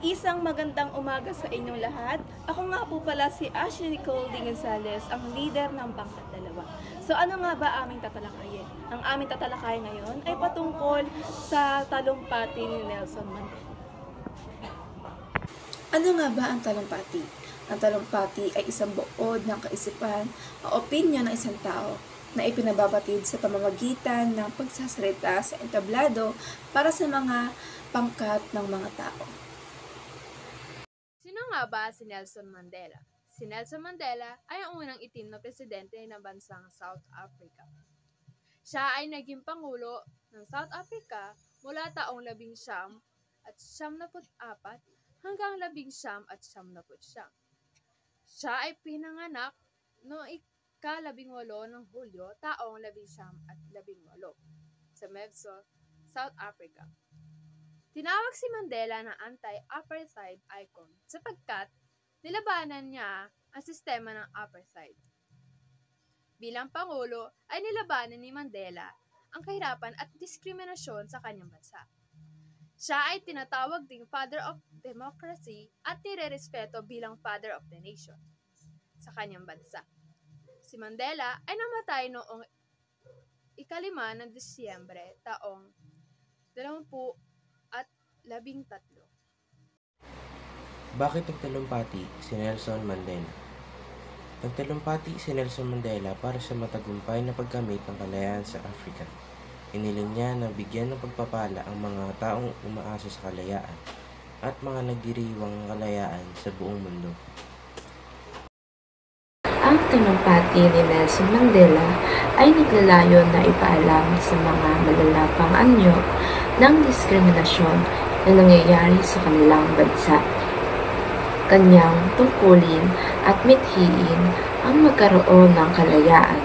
Isang magandang umaga sa inyong lahat. Ako nga po pala si Ashley Nicole D. Gonzalez, ang leader ng Pangkat Dalawa. So ano nga ba aming tatalakayin? Ang aming tatalakayin ngayon ay patungkol sa talumpati ni Nelson Mandela. Ano nga ba ang talumpati? Ang talumpati ay isang buod ng kaisipan o opinyon ng isang tao na ipinababatid sa pamamagitan ng pagsasalita sa entablado para sa mga pangkat ng mga tao. Sino nga ba si Nelson Mandela? Si Nelson Mandela ay ang unang itim na presidente ng bansang South Africa. Siya ay naging pangulo ng South Africa mula taong 1974 hanggang 1979. Siya ay pinanganak noong ika-18 ng Hulyo taong 1918 sa Mebso, South Africa. Tinawag si Mandela na anti-apartheid icon sapagkat nilabanan niya ang sistema ng apartheid. Bilang pangulo ay nilabanan ni Mandela ang kahirapan at diskriminasyon sa kanyang bansa. Siya ay tinatawag ding Father of Democracy at nirerespeto bilang Father of the Nation sa kanyang bansa. Si Mandela ay namatay noong ika-5 ng Disyembre taong 2013. Bakit nagtalumpati si Nelson Mandela? Nagtalumpati si Nelson Mandela para sa matagumpay na pagkamit ng kalayaan sa Africa. Iniling niya na bigyan ng pagpapala ang mga taong umaasa sa kalayaan at mga nagdiriwang ng kalayaan sa buong mundo. Ang talumpati ni Nelson Mandela ay naglalayo na ipaalam sa mga malalapang anyo ng diskriminasyon na nangyayari sa kanilang bansa. Kanyang tungkulin at mithiin ang magkaroon ng kalayaan.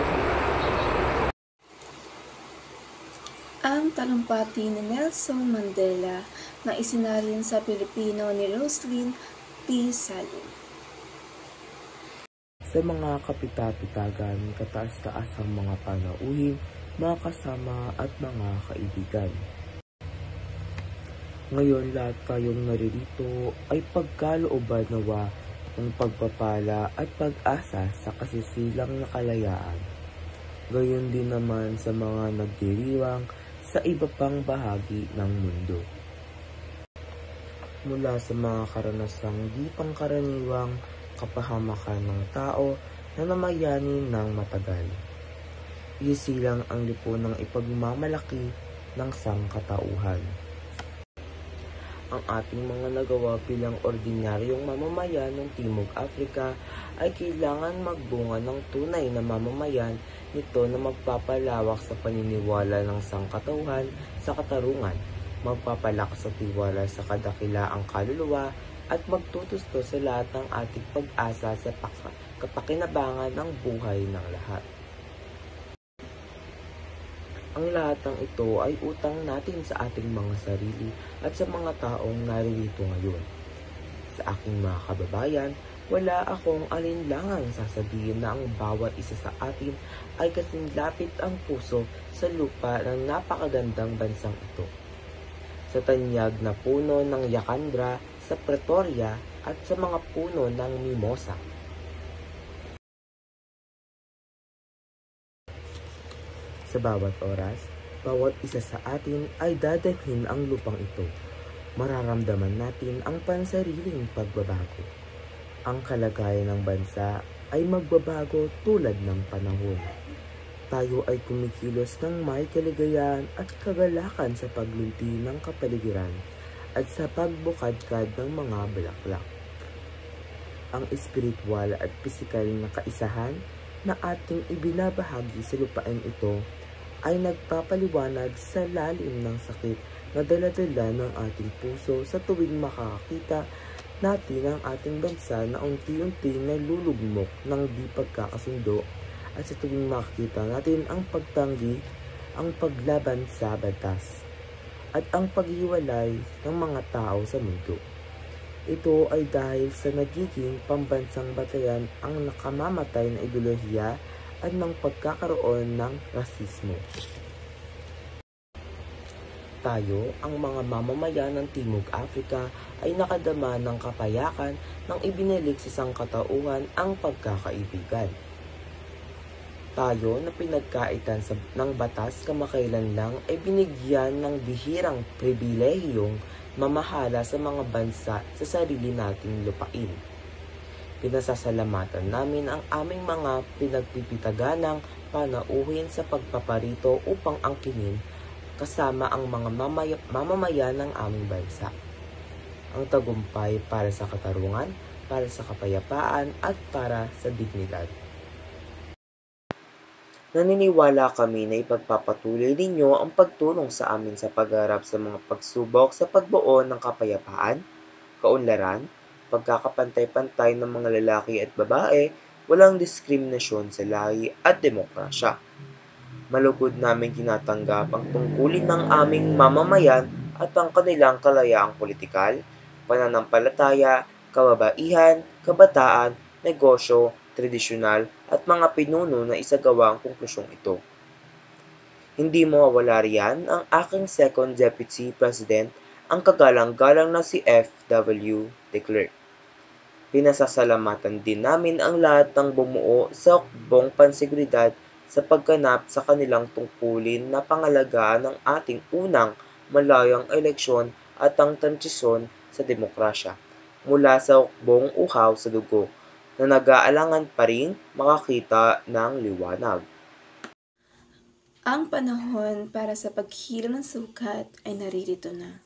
Ang talumpati ni Nelson Mandela na isinalin sa Pilipino ni Roslyn P. Salim. Sa mga kapitapitagan, kataas-taasang mga panauhin, mga kasama at mga kaibigan. Ngayon lahat tayong naririto ay pagkalooban nawa ng pagpapala at pag-asa sa kasisilang na kalayaan. Gayon din naman sa mga nagdiriwang sa iba pang bahagi ng mundo. Mula sa mga karanasang di pangkaraniwang kapahamakan ng tao na namayanin ng matagal. Isilang ang lipunang ipagmamalaki ng sangkatauhan. Ang ating mga nagawa bilang ordinaryong mamamayan ng Timog Afrika ay kailangan magbunga ng tunay na mamamayan nito na magpapalawak sa paniniwala ng sangkatauhan sa katarungan, magpapalakas sa tiwala sa kadakilaang kaluluwa at magtutusto sa lahat ng ating pag-asa sa kapakinabangan ng buhay ng lahat. Ang lahat ng ito ay utang natin sa ating mga sarili at sa mga taong naririto ngayon. Sa aking mga kababayan, wala akong alinlangang sasabihin na ang bawat isa sa atin ay kasing lapit ang puso sa lupa ng napakagandang bansang ito. Sa tanyag na puno ng Yakandra, sa Pretoria at sa mga puno ng Mimosa. Sa bawat oras, bawat isa sa atin ay dadalhin ang lupang ito. Mararamdaman natin ang pansariling pagbabago. Ang kalagayan ng bansa ay magbabago tulad ng panahon. Tayo ay kumikilos ng may kaligayahan at kagalakan sa paglunti ng kapaligiran at sa pagbukadkad ng mga bulaklak. Ang espiritual at pisikal na kaisahan na ating ibinabahagi sa lupain ito ay nagpapaliwanag sa lalim ng sakit na dala-dala ng ating puso sa tuwing makakakita natin ang ating bansa na unti-unti nalulugmok ng di pagkakasundo at sa tuwing makikita natin ang pagtanggi, ang paglaban sa batas at ang paghiwalay ng mga tao sa mundo. Ito ay dahil sa nagiging pambansang batayan ang nakamamatay na ideolohiya at ng pagkakaroon ng rasismo. tayo, ang mga mamamayan ng Timog Africa ay nakadama ng kapayakan nang ibinalik sa sangkatauhan ang pagkakaibigan. Tayo na pinagkaitan ng batas kamakailan lang ay binigyan ng bihirang pribilehiyong mamahala sa mga bansa sa sarili nating lupain. Pinasasalamatan namin ang aming mga pinagpipitaganang panauhin sa pagpaparito upang angkinin kasama ang mga mamamayan ng aming bansa. Ang tagumpay para sa katarungan, para sa kapayapaan at para sa dignidad. Naniniwala kami na ipagpapatuloy ninyo ang pagtulong sa amin sa pagharap sa mga pagsubok sa pagbuo ng kapayapaan, kaunlaran, pagkakapantay-pantay ng mga lalaki at babae, walang diskriminasyon sa lahi at demokrasya. Malugod namin tinatanggap ang tungkulin ng aming mamamayan at ang kanilang kalayaang politikal, pananampalataya, kababaihan, kabataan, negosyo, tradisyonal at mga pinuno na isagawa ang konklusyong ito. Hindi mawawala riyan ang aking Second Deputy President, ang kagalang-galang na si F.W. de Klerk. Pinasasalamatan din namin ang lahat ng bumuo sa hukbong panseguridad sa pagganap sa kanilang tungkulin na pangalagaan ng ating unang malayang eleksyon at ang transisyon sa demokrasya mula sa hukbong uhaw sa dugo na nag-aalangan pa ring makakita ng liwanag. Ang panahon para sa paghilom ng sukat ay naririto na.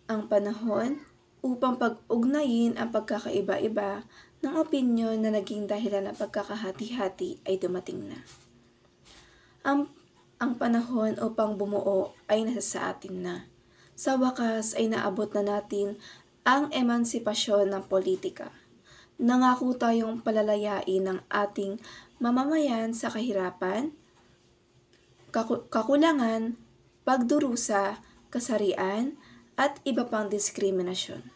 Ang panahon upang pag-ugnayin ang pagkakaiba-iba ng opinyon na naging dahilan ng pagkakahati-hati ay dumating na. Ang panahon upang bumuo ay nasa sa atin na. Sa wakas ay naabot na natin ang emansipasyon ng politika. Nangako tayong palalayain ng ating mamamayan sa kahirapan, kakulangan, pagdurusa, kasarian, at iba pang diskriminasyon.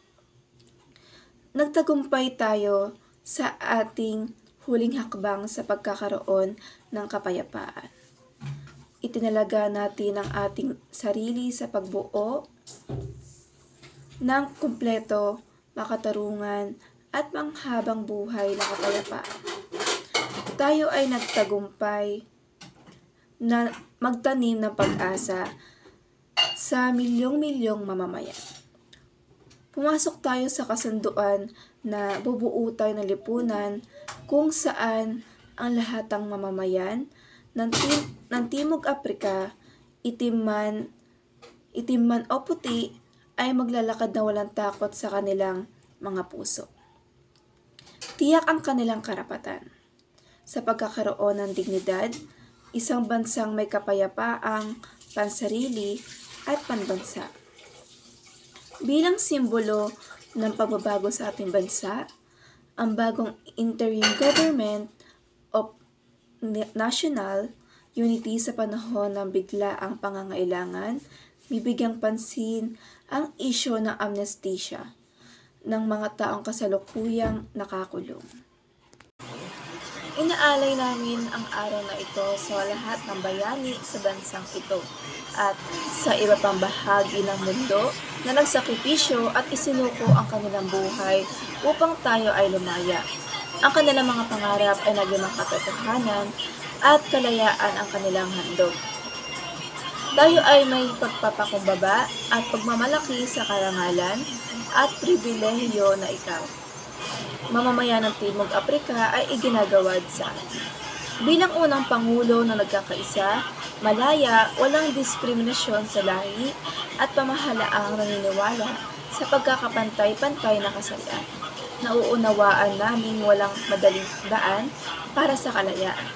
Nagtagumpay tayo sa ating huling hakbang sa pagkakaroon ng kapayapaan. Itinalaga natin ang ating sarili sa pagbuo ng kumpleto, makatarungan, at manghabang buhay na kapayapaan. Tayo ay nagtagumpay na magtanim ng pag-asa sa milyong-milyong mamamayan. Pumasok tayo sa kasunduan na bubuo tayo ng lipunan kung saan ang lahat ng mamamayan ng Timog Africa, itim man o puti, ay maglalakad na walang takot sa kanilang mga puso. Tiyak ang kanilang karapatan sa pagkakaroon ng dignidad, isang bansang may kapayapaang pansarili at panbansa. Bilang simbolo ng pagbabago sa ating bansa, ang bagong interim government of national unity sa panahon ng biglaang pangangailangan, bibigyang pansin ang isyu ng amnestisya ng mga taong kasalukuyang nakakulong. Inaalay namin ang araw na ito sa lahat ng bayani sa bansang ito at sa iba pang bahagi ng mundo na nagsakripisyo at isinuko ang kanilang buhay upang tayo ay lumaya. Ang kanilang mga pangarap ay naging makatotohanan at kalayaan ang kanilang handog. Tayo ay may pagpapakumbaba at pagmamalaki sa karangalan at pribilehiyo na ikaw, mamamayan ng Timog Africa, ay iginagawad sa atin. Bilang unang Pangulo na nagkakaisa, malaya, walang diskriminasyon sa lahi at pamahalaang naniniwala sa pagkakapantay-pantay na kasarian. Nauunawaan namin walang madaling daan para sa kalayaan.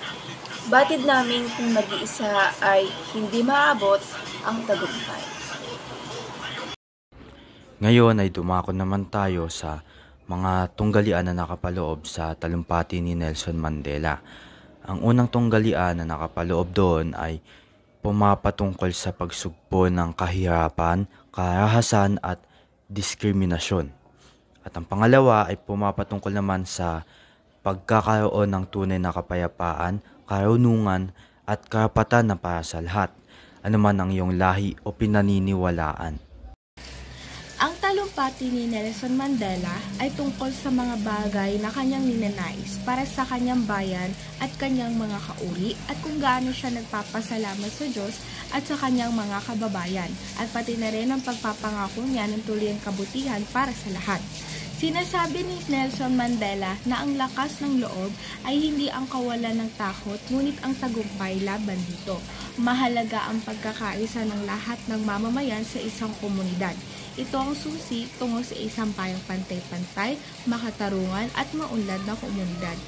Batid namin kung nag-iisa ay hindi maabot ang tagumpay. Ngayon ay dumako naman tayo sa mga tunggalian na nakapaloob sa talumpati ni Nelson Mandela. Ang unang tunggalian na nakapaloob doon ay pumapatungkol sa pagsugpo ng kahirapan, karahasan at diskriminasyon. At ang pangalawa ay pumapatungkol naman sa pagkakaroon ng tunay na kapayapaan, karunungan at karapatan na para sa lahat. anuman ang iyong lahi o pinaniniwalaan. Ang talumpati ni Nelson Mandela ay tungkol sa mga bagay na kanyang ninanais para sa kanyang bayan at kanyang mga kauri at kung gaano siya nagpapasalamat sa Diyos at sa kanyang mga kababayan at pati na rin ang pagpapangako niya ng tuluyang kabutihan para sa lahat. Sinasabi ni Nelson Mandela na ang lakas ng loob ay hindi ang kawalan ng takot ngunit ang tagumpay laban dito. Mahalaga ang pagkakaisa ng lahat ng mamamayan sa isang komunidad. Ito ang susi tungo sa isang payong pantay-pantay, makatarungan at maunlad na komunidad.